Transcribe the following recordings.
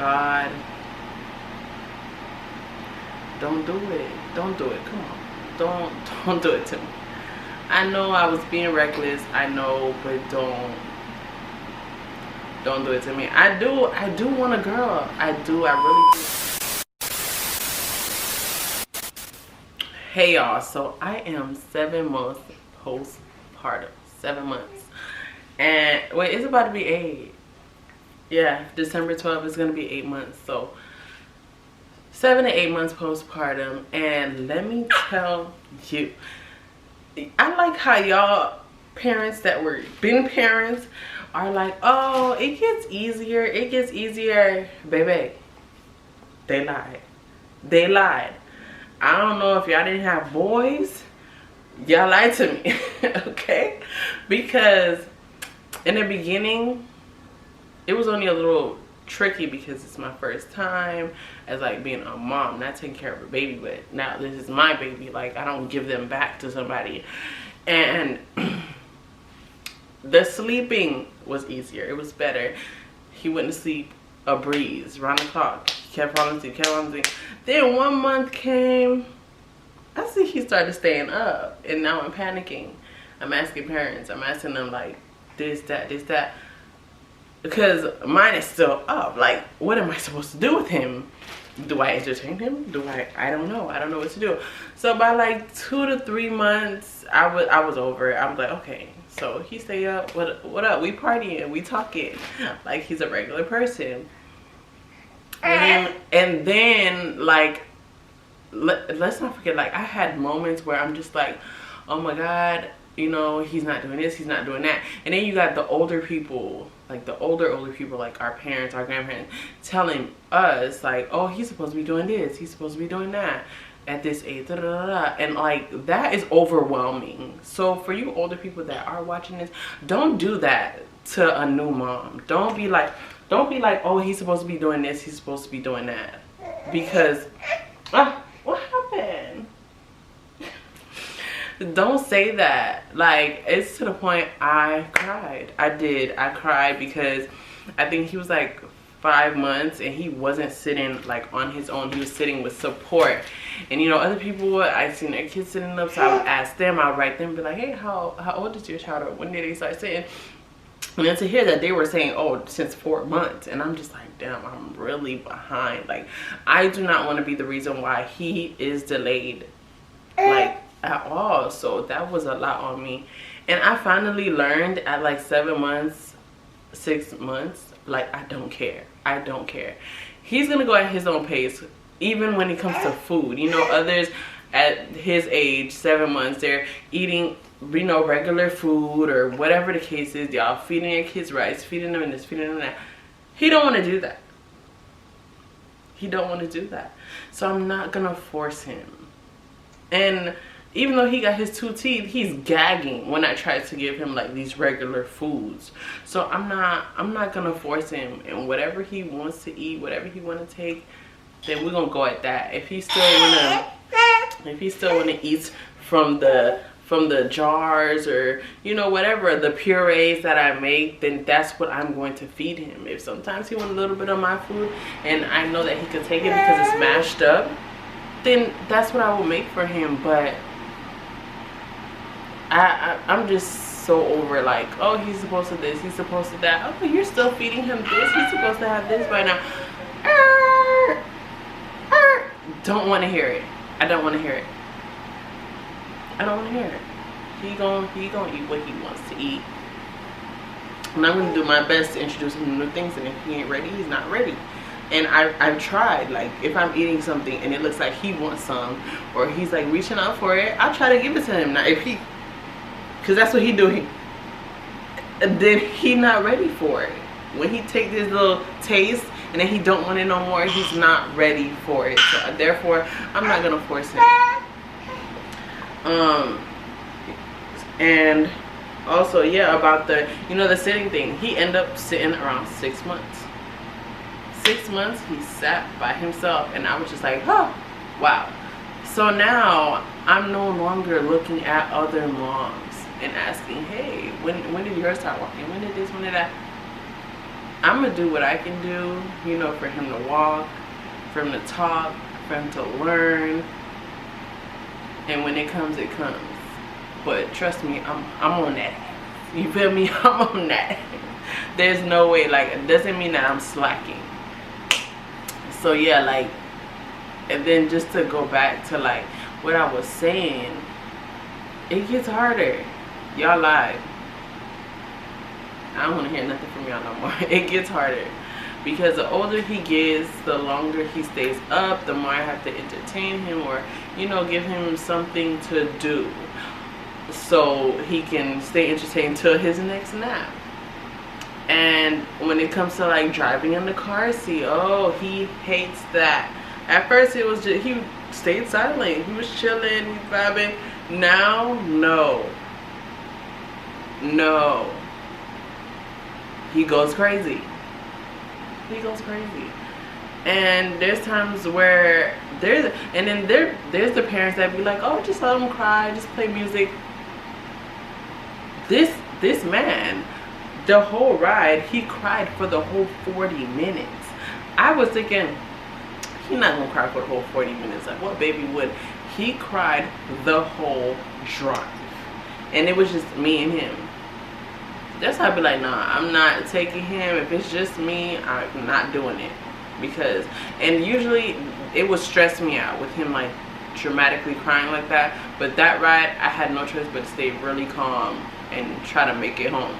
God, don't do it. Don't do it. Come on. Don't do it to me. I know I was being reckless. I know, but don't do it to me. I do want a girl. I really do. Hey y'all, so I am 7 months postpartum. 7 months. And wait, it's about to be 8. Yeah, December 12th is gonna be 8 months. So 7 to 8 months postpartum. And let me tell you, I like how y'all parents that were been parents are like, oh, it gets easier. It gets easier. Baby, they lied. They lied. I don't know if y'all didn't have boys. Y'all lied to me. Okay? Because in the beginning, it was only a little tricky because it's my first time as like being a mom, not taking care of a baby, but now this is my baby. Like, I don't give them back to somebody. And the sleeping was easier. It was better. He wouldn't sleep a breeze round the clock. He kept falling asleep, Then 1 month came. I see he started staying up, and now I'm panicking. I'm asking parents. I'm asking them like this, that. Because mine is still up. Like, what am I supposed to do with him? Do I entertain him? I don't know. I don't know what to do. So by like 2 to 3 months, I was over it. I was like, okay, so he stay up. What up? We partying. We talking. Like he's a regular person. And then like, let's not forget, like I had moments where I'm just like, oh my God, you know, he's not doing this, he's not doing that. And then you got the older people, like the older people, like our parents, our grandparents, telling us like, oh, he's supposed to be doing this, he's supposed to be doing that at this age, da, da, da, da. And like that is overwhelming. So for you older people that are watching this, don't do that to a new mom. Don't be like, oh, he's supposed to be doing this, he's supposed to be doing that. Because what happened? Don't say that. Like, it's to the point I cried. I cried because I think he was like 5 months and he wasn't sitting like on his own. He was sitting with support. And you know, other people, I seen their kids sitting up, so I would ask them, I would write them, be like, hey, how old is your child, or when did they start sitting? And then to hear that they were saying, oh, since 4 months, and I'm just like, damn, I'm really behind. Like, I do not want to be the reason why he is delayed, like, at all. So that was a lot on me. And I finally learned at like 7 months, 6 months, like, I don't care. He's gonna go at his own pace, even when it comes to food. You know, others at his age, 7 months, they're eating, you know, regular food or whatever the case is. Y'all feeding your kids rice, feeding them this, feeding them that. He don't want to do that. He don't want to do that. So I'm not gonna force him. And even though he got his 2 teeth, he's gagging when I try to give him like these regular foods. So I'm not gonna force him. And whatever he wants to eat, whatever he want to take, then we're gonna go at that. If he still wanna eat from the jars, or you know, whatever the purees that I make, then that's what I'm going to feed him. If sometimes he wants a little bit of my food and I know that he could take it because it's mashed up, then that's what I will make for him. But I'm just so over like, oh, he's supposed to this, he's supposed to that. Oh, you're still feeding him this, he's supposed to have this by now. Don't want to hear it. I don't want to hear it. I don't want to hear it. He gonna eat what he wants to eat. And I'm gonna do my best to introduce him to new things, and if he ain't ready, he's not ready. And I've tried, like, if I'm eating something and it looks like he wants some, or he's like reaching out for it, I'll try to give it to him. Now if he, because that's what he doing, then he not ready for it. When he take this little taste and then he don't want it no more, he's not ready for it. So therefore, I'm not gonna force him. And also, yeah, about the, you know, the sitting thing. He ended up sitting around 6 months. 6 months he sat by himself, and I was just like, oh, wow. So now I'm no longer looking at other moms and asking, hey, when did yours start walking? When did this, when did that? I'm gonna do what I can do, you know, for him to walk, for him to talk, for him to learn. And when it comes, it comes. But trust me, I'm on that. You feel me? I'm on that. There's no way, like, it doesn't mean that I'm slacking. So yeah, like, and then just to go back to like what I was saying, it gets harder. Y'all lied. I don't want to hear nothing from y'all no more. It gets harder because the older he gets, the longer he stays up, the more I have to entertain him or, you know, give him something to do so he can stay entertained till his next nap. And when it comes to like driving in the car seat, oh, he hates that. At first it was just, he stayed silent, he was chilling, he's vibing. Now, no, he goes crazy. He goes crazy. And there's times where there's the parents that be like, oh, just let him cry, just play music. This man, the whole ride, he cried for the whole 40 minutes. I was thinking, he's not gonna cry for the whole 40 minutes. Like, what baby would? He cried the whole drive. And it was just me and him. That's how I'd be like, nah, I'm not taking him. If it's just me, I'm not doing it. Because, and usually it would stress me out with him like dramatically crying like that. But that ride, I had no choice but to stay really calm and try to make it home.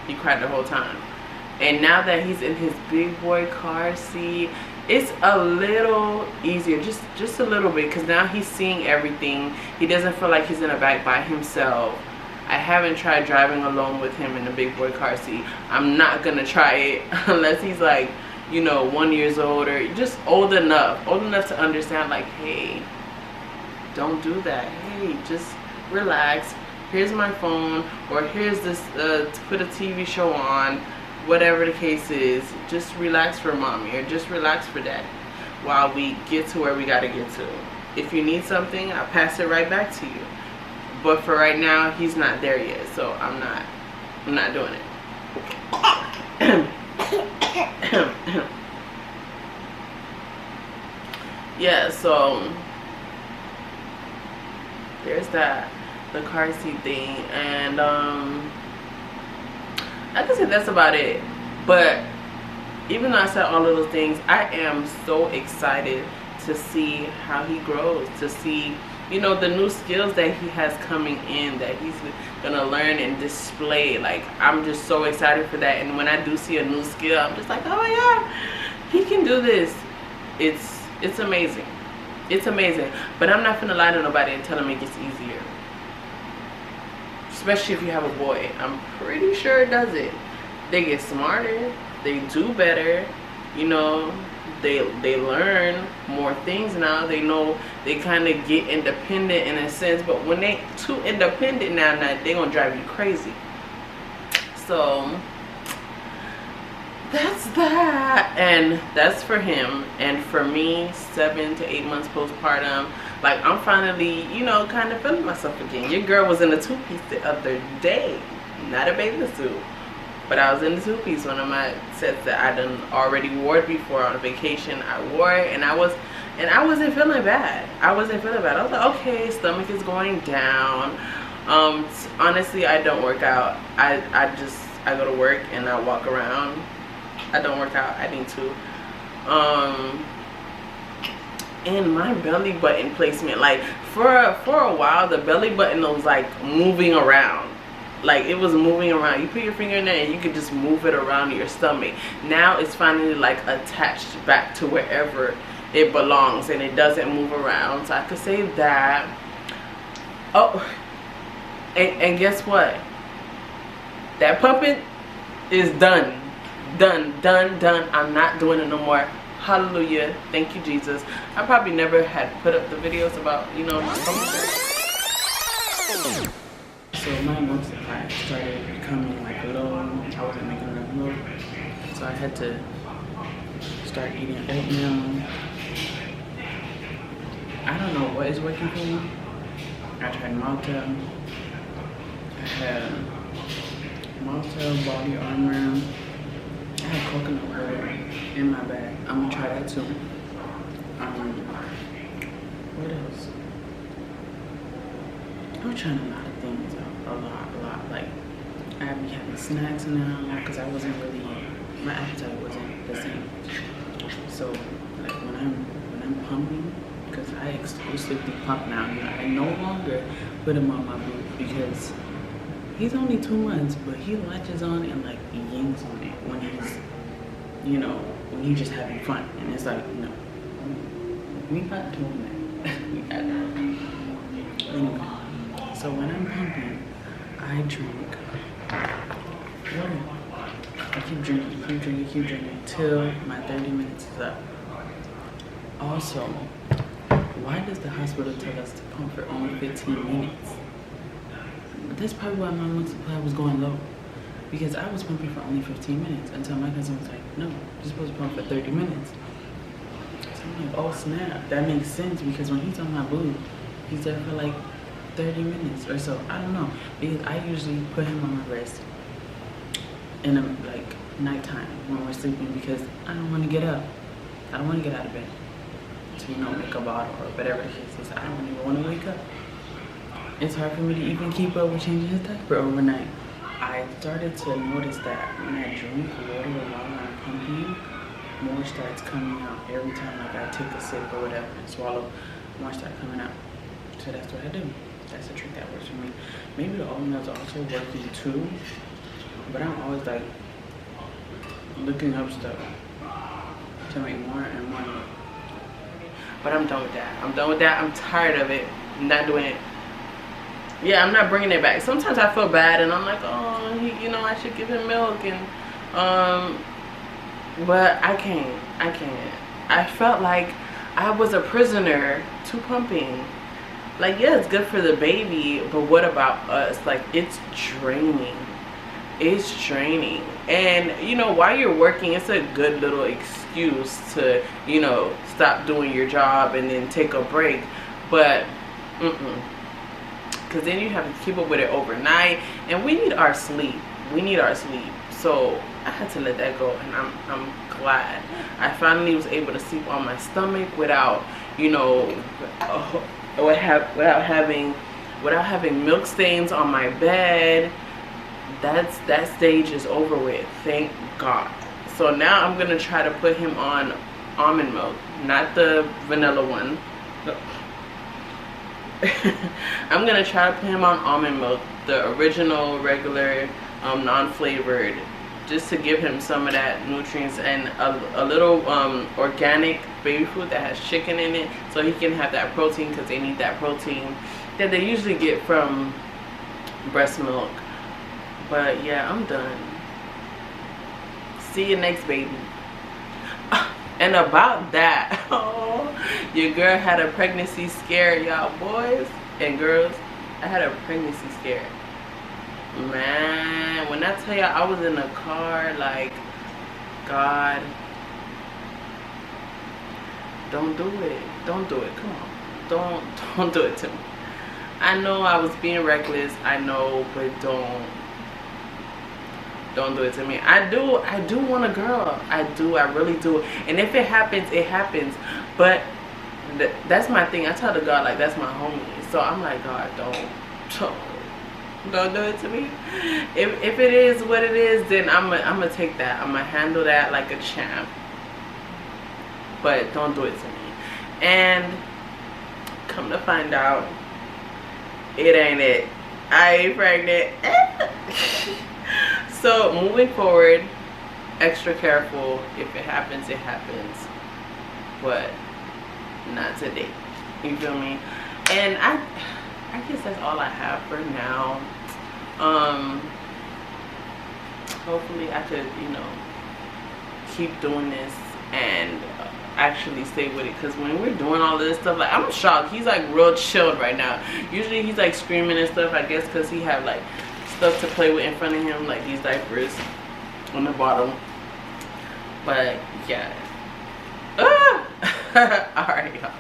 He cried the whole time. And now that he's in his big boy car seat, it's a little easier, just a little bit, because now he's seeing everything. He doesn't feel like he's in the back by himself. I haven't tried driving alone with him in the big boy car seat. I'm not gonna try it unless he's like, you know, 1 year old or just old enough to understand, like, hey, don't do that. Hey, just relax. Here's my phone, or here's this to put a TV show on. Whatever the case is, just relax for mommy or just relax for daddy while we get to where we gotta get to. If you need something, I'll pass it right back to you. But for right now, he's not there yet, so I'm not doing it. Yeah, so there's that, the car seat thing, and I can say that's about it. But even though I said all of those things, I am so excited to see how he grows, to see, you know, the new skills that he has coming in, that he's gonna learn and display. Like, I'm just so excited for that. And when I do see a new skill, I'm just like, oh my god, he can do this. It's amazing. It's amazing. But I'm not gonna lie to nobody and tell him it gets easier. Especially if you have a boy. I'm pretty sure it does it. They get smarter, they do better, you know, they learn more things now. They know, they kind of get independent in a sense, but when they too independent now they're gonna drive you crazy. So that's that, and that's for him. And for me, 7 to 8 months postpartum, like, I'm finally, you know, kind of feeling myself again. Your girl was in a two-piece the other day, not a bathing suit, but I was in the two-piece. One of my sets that I done already wore it before on a vacation. I wore it, and I wasn't feeling bad. I wasn't feeling bad. I was like, okay, stomach is going down. Honestly, I don't work out. I go to work and I walk around. I don't work out. I need to. And my belly button placement, like, for a while, the belly button was like moving around. Like, it was moving around. You put your finger in there and you could just move it around your stomach. Now it's finally like attached back to wherever it belongs and it doesn't move around. So I could say that. Oh, and guess what? That pumping is done. Done. I'm not doing it no more. Hallelujah. Thank you, Jesus. I probably never had put up the videos about, you know, so my milk supply started becoming like low. I wasn't making enough milk, so I had to start eating oatmeal. I don't know what is working for me. I tried Malta. I had Malta, Body Armor. I have coconut water in my bag. I'm gonna try that too. What else? I'm trying a lot of things out. A lot. Like, I be having snacks now because I wasn't really, my appetite wasn't the same. So, like, when I'm pumping, because I exclusively pump now, you know, I no longer put him on my boob because he's only 2 months, but he latches on and like he yanks on it when he's, you know, when he's just having fun. And it's like, no, we not doing that. We got that. Anyway, so when I'm pumping, I drink water. I keep drinking till my 30 minutes is up. Also, why does the hospital tell us to pump for only 15 minutes? That's probably why my milk supply was going low. Because I was pumping for only 15 minutes until my cousin was like, no, you're supposed to pump for 30 minutes. So I'm like, oh snap, that makes sense because when he's on my boob, he's there for like 30 minutes or so. I don't know. Because I usually put him on my breast in the like nighttime when we're sleeping because I don't want to get up. I don't want to get out of bed to, you know, make a bottle or whatever the case is. I don't even want to wake up. It's hard for me to even keep up with changing his diaper overnight. I started to notice that when I drink water while I'm pumping, more starts coming out every time like I take a sip or whatever and swallow, more start coming out. So that's what I do. That's a trick that works for me. Maybe the almond milk's also working too, but I'm always like looking up stuff to make more and more milk. But I'm done with that. I'm tired of it. I'm not doing it. Yeah, I'm not bringing it back. Sometimes I feel bad and I'm like, oh, you know, I should give him milk and but I can't. I felt like I was a prisoner to pumping. Like, yeah, it's good for the baby, but what about us? Like, it's draining. And you know, while you're working, it's a good little excuse to, you know, stop doing your job and then take a break. But because then you have to keep up with it overnight, and we need our sleep. So I had to let that go, and I'm glad I finally was able to sleep on my stomach without, you know, without having milk stains on my bed. That stage is over with, thank God. So now I'm gonna try to put him on almond milk, not the vanilla one. I'm gonna try to put him on almond milk, the original, regular, non-flavored, just to give him some of that nutrients and a little organic baby food that has chicken in it, so he can have that protein, because they need that protein that they usually get from breast milk. But yeah, I'm done. See you next, baby. And about that, oh, your girl had a pregnancy scare, y'all boys and girls. I had a pregnancy scare. Man, when I tell y'all I was in the car, like, God, don't do it. Don't do it. Come on. Don't do it to me. I know I was being reckless. I know, but don't do it to me. I do want a girl. I really do. And if it happens, it happens. But that's my thing. I tell the God, like, that's my homie. So I'm like, God, don't do it to me. If it is what it is, then I'm gonna take that. I'm gonna handle that like a champ. But don't do it to me. And come to find out, it ain't it. I ain't pregnant. So moving forward, extra careful. If it happens, it happens. But not today. You feel me? And I guess that's all I have for now. Hopefully I could, you know, keep doing this and actually stay with it, because when we're doing all this stuff, like, I'm shocked. He's like real chilled right now. Usually he's like screaming and stuff, I guess because he have like stuff to play with in front of him, like these diapers on the bottom. But yeah. Alright, y'all.